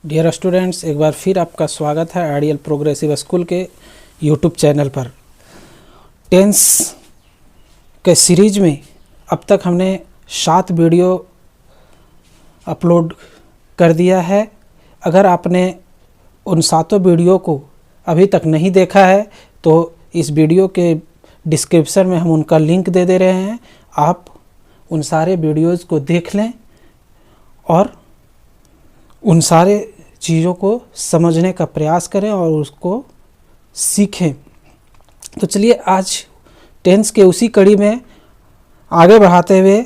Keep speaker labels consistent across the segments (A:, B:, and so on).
A: Dear students, एक बार फिर आपका स्वागत है आइडियल प्रोग्रेसिव स्कूल के यूट्यूब चैनल पर। टेंस के सीरीज में अब तक हमने 7 वीडियो अपलोड कर दिया है। अगर आपने उन 7 वीडियो को अभी तक नहीं देखा है तो इस वीडियो के डिस्क्रिप्शन में हम उनका लिंक दे रहे हैं। आप उन सारे वीडियोज़ को देख लें और उन सारे चीज़ों को समझने का प्रयास करें और उसको सीखें। तो चलिए आज टेंस के उसी कड़ी में आगे बढ़ाते हुए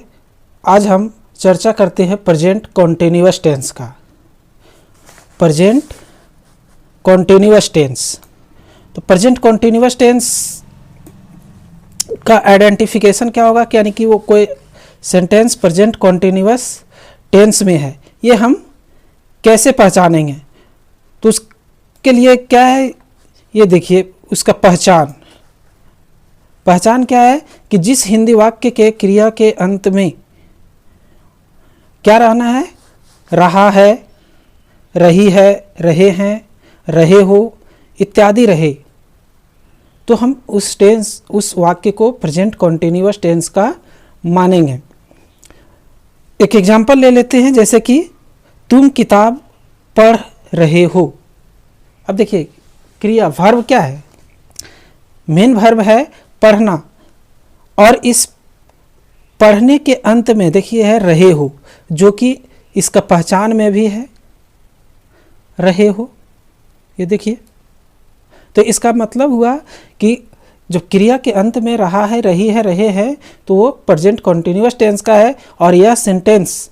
A: आज हम चर्चा करते हैं प्रेजेंट कॉन्टिन्यूअस टेंस का। प्रेजेंट कॉन्टिन्यूअस टेंस, तो प्रेजेंट कॉन्टिन्यूअस टेंस का आइडेंटिफिकेशन क्या होगा, यानी कि वो कोई सेंटेंस प्रेजेंट कॉन्टिन्यूअस टेंस में है, ये हम कैसे पहचानेंगे। तो उसके लिए क्या है, ये देखिए उसका पहचान क्या है कि जिस हिंदी वाक्य के क्रिया के अंत में क्या रहना है, रहा है, रही है, रहे हैं, रहे हो इत्यादि रहे, तो हम उस वाक्य को प्रेजेंट कॉन्टिन्यूअस टेंस का मानेंगे। एक एग्जांपल ले लेते हैं, जैसे कि तुम किताब पढ़ रहे हो। अब देखिए क्रिया वर्ब क्या है, मेन वर्ब है पढ़ना, और इस पढ़ने के अंत में देखिए है रहे हो, जो कि इसका पहचान में भी है रहे हो। ये देखिए, तो इसका मतलब हुआ कि जो क्रिया के अंत में रहा है, रही है, रहे हैं, तो वो प्रेजेंट कॉन्टिन्यूअस टेंस का है। और यह सेंटेंस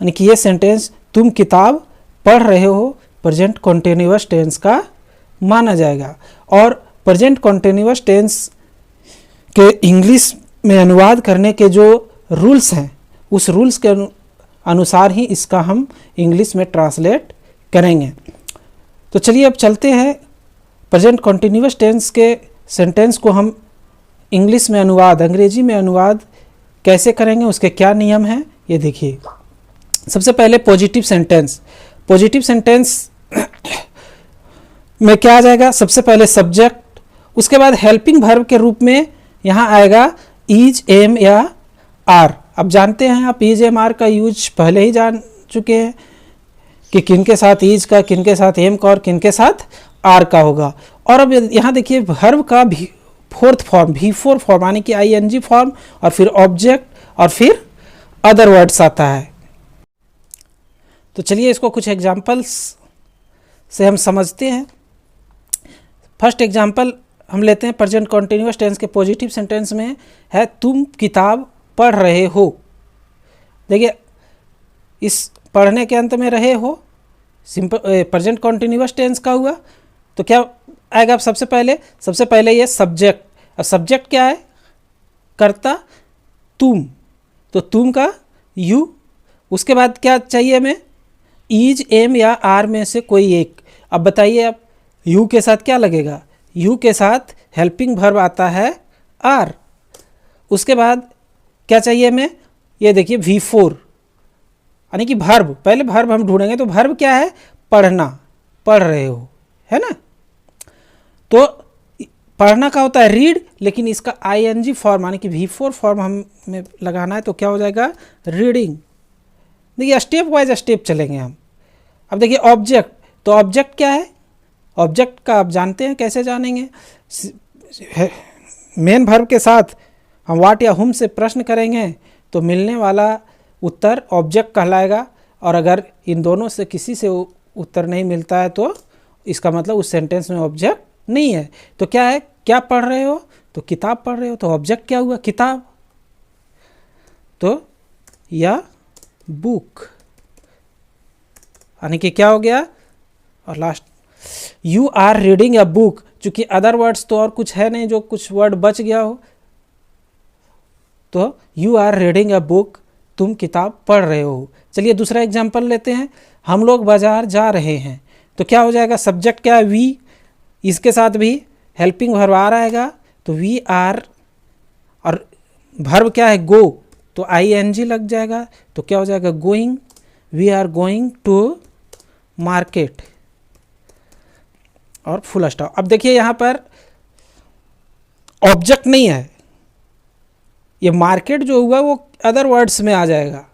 A: यानी कि ये सेंटेंस तुम किताब पढ़ रहे हो प्रेजेंट कॉन्टिन्यूअस टेंस का माना जाएगा। और प्रेजेंट कॉन्टिन्यूअस टेंस के इंग्लिश में अनुवाद करने के जो रूल्स हैं, उस रूल्स के अनुसार ही इसका हम इंग्लिश में ट्रांसलेट करेंगे। तो चलिए अब चलते हैं प्रेजेंट कॉन्टिन्यूअस टेंस के सेंटेंस को हम इंग्लिश में अनुवाद, अंग्रेजी में अनुवाद कैसे करेंगे, उसके क्या नियम हैं, ये देखिए। सबसे पहले पॉजिटिव सेंटेंस में क्या आ जाएगा, सबसे पहले सब्जेक्ट, उसके बाद हेल्पिंग वर्ब के रूप में यहाँ आएगा इज, एम या आर। अब जानते हैं आप इज, एम, आर का यूज पहले ही जान चुके हैं कि किनके साथ इज का, किनके साथ एम का और किनके साथ आर का होगा। और अब यहाँ देखिए वर्ब का फोर्थ फॉर्म, V4 फॉर्म, यानी कि ING फॉर्म, और फिर ऑब्जेक्ट, और फिर अदर वर्ड्स आता है। तो चलिए इसको कुछ एग्जाम्पल्स से हम समझते हैं। फर्स्ट एग्जाम्पल हम लेते हैं प्रेजेंट कॉन्टिन्यूअस टेंस के पॉजिटिव सेंटेंस में है तुम किताब पढ़ रहे हो। देखिए इस पढ़ने के अंत में रहे हो सिंपल प्रेजेंट कॉन्टिन्यूअस टेंस का हुआ, तो क्या आएगा सबसे पहले ये सब्जेक्ट। अब सब्जेक्ट क्या है, कर्ता तुम, तो तुम का यू। उसके बाद क्या चाहिए हमें, इज, एम या आर में से कोई एक। अब बताइए अब यू के साथ क्या लगेगा, यू के साथ हेल्पिंग वर्ब आता है आर। उसके बाद क्या चाहिए हमें, ये देखिए V4 यानी कि वर्ब, पहले वर्ब हम ढूंढेंगे, तो वर्ब क्या है, पढ़ना, पढ़ रहे हो, है ना। तो पढ़ना का होता है रीड, लेकिन इसका ING फॉर्म यानी कि V4 फॉर्म हमें लगाना है, तो क्या हो जाएगा, रीडिंग। देखिए स्टेप वाइज स्टेप चलेंगे हम। अब देखिए ऑब्जेक्ट, तो ऑब्जेक्ट क्या है, ऑब्जेक्ट का आप जानते हैं, कैसे जानेंगे, मेन वर्ब के साथ हम व्हाट या हुम से प्रश्न करेंगे तो मिलने वाला उत्तर ऑब्जेक्ट कहलाएगा। और अगर इन दोनों से किसी से उत्तर नहीं मिलता है तो इसका मतलब उस सेंटेंस में ऑब्जेक्ट नहीं है। तो क्या है, क्या पढ़ रहे हो, तो किताब पढ़ रहे हो, तो ऑब्जेक्ट क्या हुआ, किताब, तो या बुक यानी कि क्या हो गया। और last you are reading a book, चूंकि अदर वर्ड्स तो और कुछ है नहीं जो कुछ वर्ड बच गया हो, तो you are reading a book, तुम किताब पढ़ रहे हो। चलिए दूसरा एग्जांपल लेते हैं, हम लोग बाजार जा रहे हैं, तो क्या हो जाएगा, सब्जेक्ट क्या है, वी, इसके साथ भी हेल्पिंग वर्ब आर आएगा, तो वी आर, और वर्ब क्या है गो, तो ING लग जाएगा, तो क्या हो जाएगा going, we are going to market और फुल स्टॉप। अब देखिए यहाँ पर ऑब्जेक्ट नहीं है, ये मार्केट जो हुआ वो अदर वर्ड्स में आ जाएगा,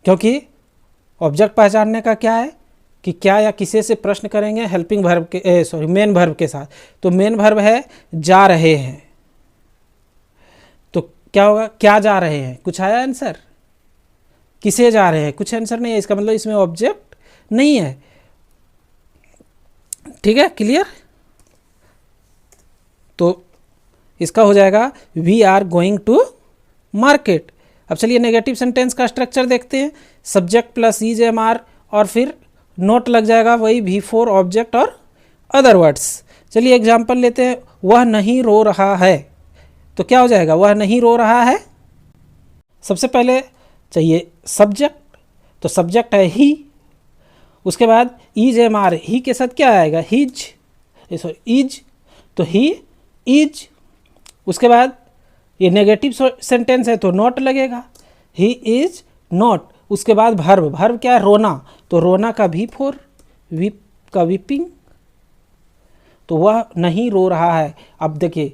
A: क्योंकि ऑब्जेक्ट पहचानने का क्या है कि क्या या किसे से प्रश्न करेंगे हेल्पिंग वर्ब के मेन वर्ब के साथ। तो मेन वर्ब है जा रहे हैं, तो क्या होगा, क्या जा रहे हैं, कुछ आया आंसर, किसे जा रहे हैं, कुछ आंसर नहीं है, इसका मतलब इसमें ऑब्जेक्ट नहीं है। ठीक है, क्लियर। तो इसका हो जाएगा we are going to market. अब चलिए नेगेटिव सेंटेंस का स्ट्रक्चर देखते हैं। Subject plus is am are और फिर नोट लग जाएगा, वही वी फोर ऑब्जेक्ट और अदर वर्ड्स। चलिए एग्जाम्पल लेते हैं। वह नहीं रो रहा है, तो क्या हो जाएगा, वह नहीं रो रहा है। सबसे पहले चाहिए सब्जेक्ट, तो सब्जेक्ट है ही, उसके बाद इज एम आर, ही के साथ क्या आएगा, हिज, सॉरी इज, तो ही इज। उसके बाद ये नेगेटिव सेंटेंस है तो नॉट लगेगा, ही इज नॉट। उसके बाद भर्ब, भर्ब क्या है, रोना, तो रोना का भी फोर, वीप का वीपिंग, तो वह नहीं रो रहा है। अब देखिए,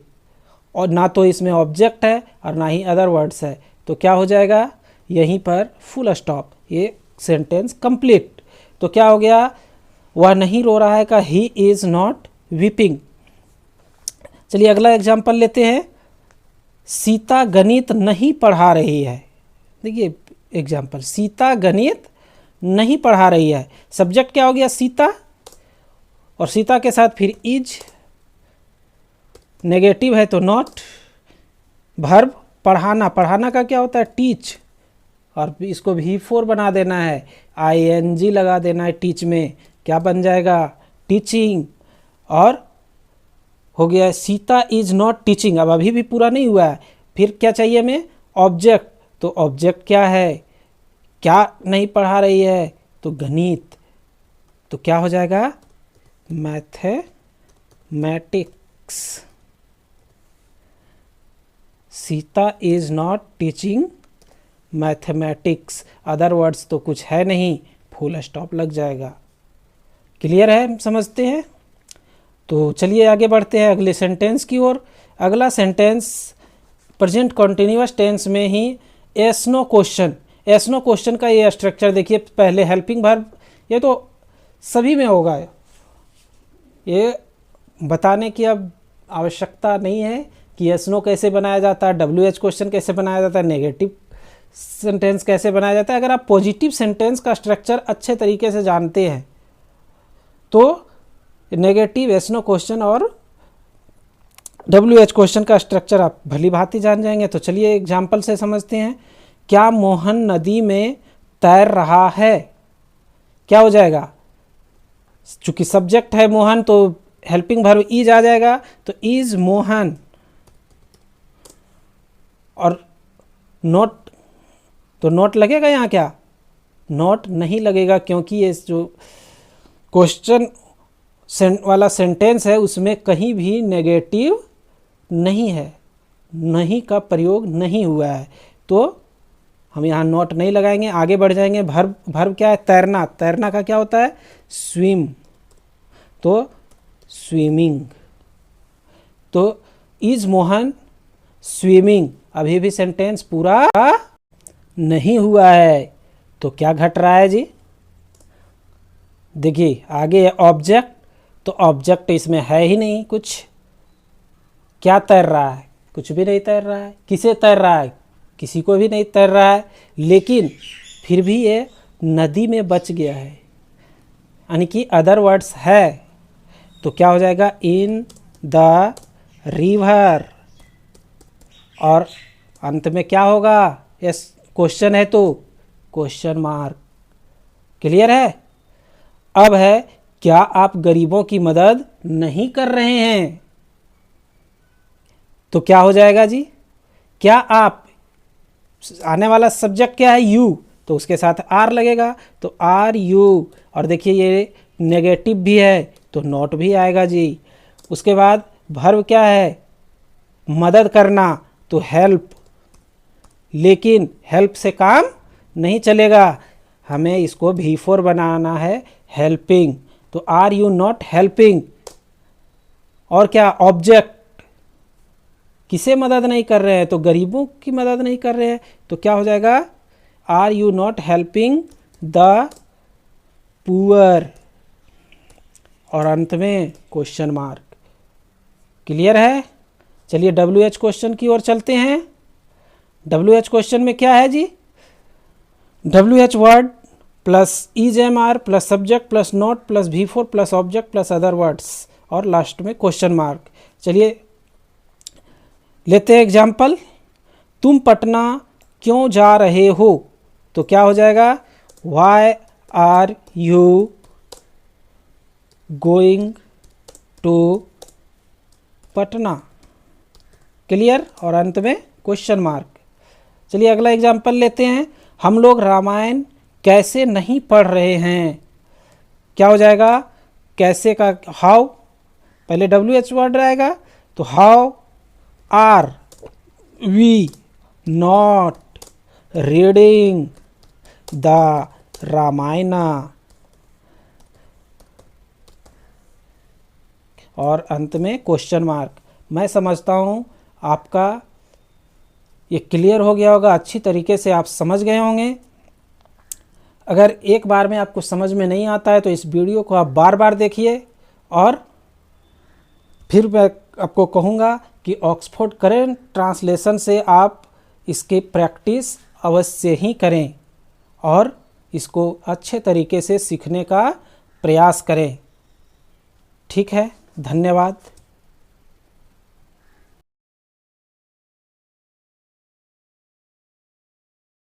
A: और ना तो इसमें ऑब्जेक्ट है और ना ही अदर वर्ड्स है, तो क्या हो जाएगा, यहीं पर फुल स्टॉप, ये सेंटेंस कंप्लीट। तो क्या हो गया, वह नहीं रो रहा है का ही इज नॉट वीपिंग। चलिए अगला एग्जाम्पल लेते हैं। सीता गणित नहीं पढ़ा रही है। देखिए एग्जाम्पल, सीता गणित नहीं पढ़ा रही है। सब्जेक्ट क्या हो गया, सीता, और सीता के साथ फिर इज, नेगेटिव है तो नॉट, भर्ब पढ़ाना, पढ़ाना का क्या होता है, टीच, और इसको भी फोर बना देना है, ING लगा देना है टीच में, क्या बन जाएगा, टीचिंग। और हो गया सीता इज नॉट टीचिंग। अब अभी भी पूरा नहीं हुआ है, फिर क्या चाहिए हमें, ऑब्जेक्ट, तो ऑब्जेक्ट क्या है, क्या नहीं पढ़ा रही है, तो गणित, तो क्या हो जाएगा, mathematics. Sita is not teaching mathematics, other words तो कुछ है नहीं, फुल स्टॉप लग जाएगा। क्लियर है, हम समझते हैं। तो चलिए आगे बढ़ते हैं अगले सेंटेंस की ओर। अगला सेंटेंस प्रेजेंट कॉन्टिन्यूअस टेंस में ही yes no question. Yes no question का ये स्ट्रक्चर देखिए, पहले हेल्पिंग वर्ब, ये तो सभी में होगा, ये बताने की अब आवश्यकता नहीं है कि एस नो कैसे बनाया जाता है, WH क्वेश्चन कैसे बनाया जाता है, नेगेटिव सेंटेंस कैसे बनाया जाता है। अगर आप पॉजिटिव सेंटेंस का स्ट्रक्चर अच्छे तरीके से जानते हैं तो नेगेटिव, एस नो क्वेश्चन और WH क्वेश्चन का स्ट्रक्चर आप भली भांति जान जाएंगे। तो चलिए एग्जाम्पल से समझते हैं। क्या मोहन नदी में तैर रहा है, क्या हो जाएगा, चूंकि सब्जेक्ट है मोहन तो हेल्पिंग वर्ब इज आ जाएगा, तो इज मोहन, और नॉट, तो नॉट लगेगा यहाँ, क्या नॉट नहीं लगेगा, क्योंकि ये जो क्वेश्चन वाला सेंटेंस है उसमें कहीं भी नेगेटिव नहीं है, नहीं का प्रयोग नहीं हुआ है, तो हम यहाँ नॉट नहीं लगाएंगे, आगे बढ़ जाएंगे। भर्ब, भर्ब क्या है, तैरना, तैरना का क्या होता है, स्विम, तो स्विमिंग। तो इज मोहन स्विमिंग, अभी भी सेंटेंस पूरा नहीं हुआ है, तो क्या घट रहा है जी, देखिए आगे ऑब्जेक्ट, तो ऑब्जेक्ट इसमें है ही नहीं कुछ, क्या तैर रहा है, कुछ भी नहीं तैर रहा है, किसे तैर रहा है, किसी को भी नहीं तैर रहा है, लेकिन फिर भी ये नदी में बच गया है, यानी कि अदर वर्ड्स है, तो क्या हो जाएगा, इन द रिवर, और अंत में क्या होगा, यस क्वेश्चन है तो क्वेश्चन मार्क। क्लियर है। अब है, क्या आप गरीबों की मदद नहीं कर रहे हैं, तो क्या हो जाएगा जी, क्या आप, आने वाला सब्जेक्ट क्या है, यू, तो उसके साथ आर लगेगा, तो आर यू, और देखिए ये नेगेटिव भी है तो नॉट भी आएगा जी। उसके बाद वर्ब क्या है, मदद करना, तो हेल्प, लेकिन हेल्प से काम नहीं चलेगा, हमें इसको V4 बनाना है, हेल्पिंग। तो आर यू नॉट हेल्पिंग, और क्या, ऑब्जेक्ट किसे मदद नहीं कर रहे हैं, तो गरीबों की मदद नहीं कर रहे हैं, तो क्या हो जाएगा, are you not helping the poor, और अंत में क्वेश्चन मार्क। क्लियर है? चलिए WH क्वेश्चन की ओर चलते हैं। WH क्वेश्चन में क्या है जी, WH word plus EJMR plus subject plus note plus V4 plus object plus other words और लास्ट में क्वेश्चन मार्क। चलिए लेते हैं एग्जाम्पल। तुम पटना क्यों जा रहे हो, तो क्या हो जाएगा, why are you going to Patna. Clear? और अंत में क्वेश्चन मार्क। चलिए अगला एग्जाम्पल लेते हैं। हम लोग रामायण कैसे नहीं पढ़ रहे हैं, क्या हो जाएगा, कैसे का हाउ, पहले WH वर्ड रहेगा, तो how are we not reading the Ramayana, और अंत में क्वेश्चन मार्क। मैं समझता हूँ आपका ये क्लियर हो गया होगा, अच्छी तरीके से आप समझ गए होंगे। अगर एक बार में आपको समझ में नहीं आता है तो इस वीडियो को आप बार बार देखिए, और फिर मैं आपको कहूँगा कि ऑक्सफोर्ड करेंट ट्रांसलेशन से आप इसकी प्रैक्टिस अवश्य ही करें और इसको अच्छे तरीके से सीखने का प्रयास करें। ठीक है, धन्यवाद।